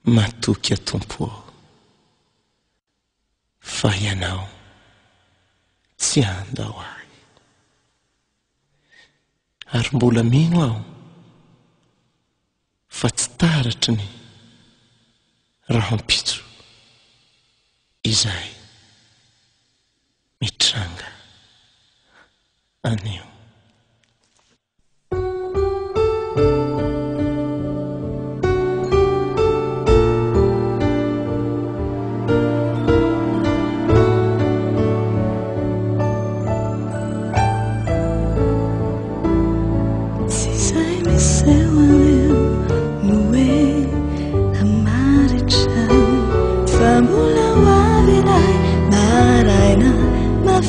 matoky atompo ao fa ianao tsy andao ahy ary mbola mino aho fa tsy taratry ny rahampitso izay mitranga anio.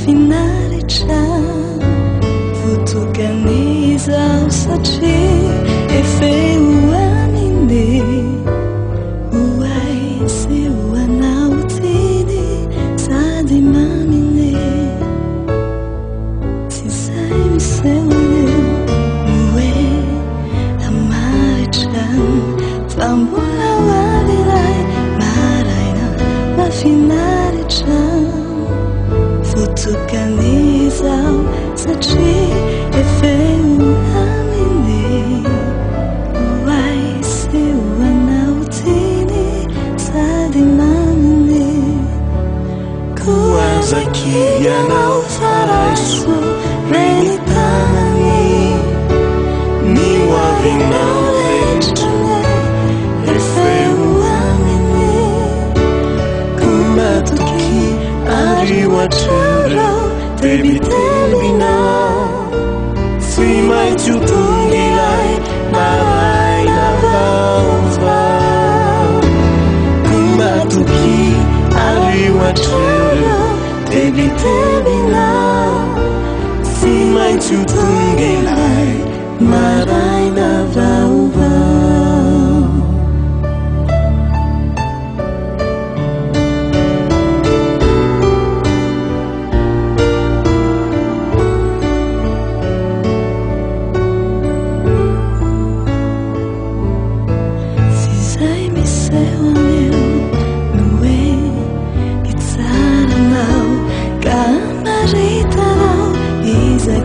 Finality fotokanizao satria efa hoaniny hoay sy hoanao tiny sady maminy tsy izay miseho anio no hoe hamaritra fa mbola hoavy ilay maraina mafinaritra fotokanizao satria efa hoaniny hoay sy hoanao tiny sady maminy koazaky ianao faraiso reny tanany ny hoavinao rehetrany efa hoaniny komatoky ary hoatrarao tebitebinao tsy maintsy ho tonga ilay maraina vaovao komatoky ary hoatrarao tebitebinao tsy maintsy ho tonga ilay maraina vaovao.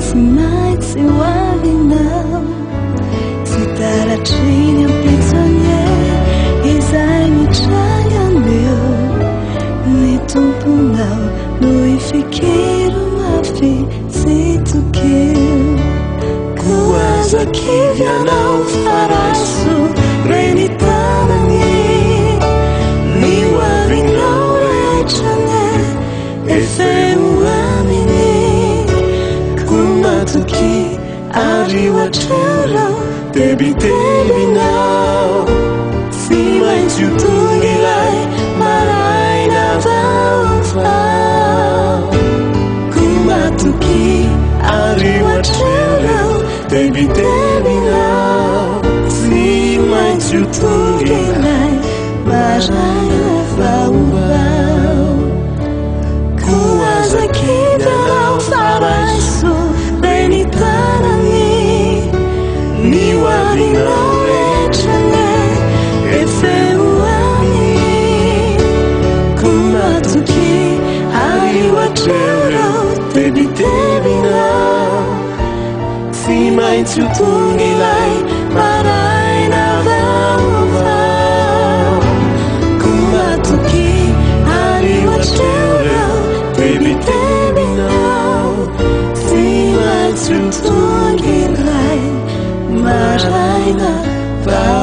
Tsy maintsy hoavinao tsy taratriny ampitsonye izay mitranga anio ny tomponao no ifikiro mafy tsy tokio koazaky ianao faraiso reny tanany ny hoavinao rehetrany efa hoaminy komatoky ary hoatrarao tebitebinao tsy maintsy ho tonga ilay maraina vaovao komatoky ary hoatrarao tebitebinao tsy maintsy ho tonga ilay maraina vaovao koazaky ianao faraiso reny tanany ny hoavinao rehetrany efa hoaminy komatoky ary hoatrarao tebitebinao tsy maintsy ho tonga ilay maraina vaovao komatoky ary hoatrarao tebitebinao tsy maintsy ho tonga ilay maraina vaovao.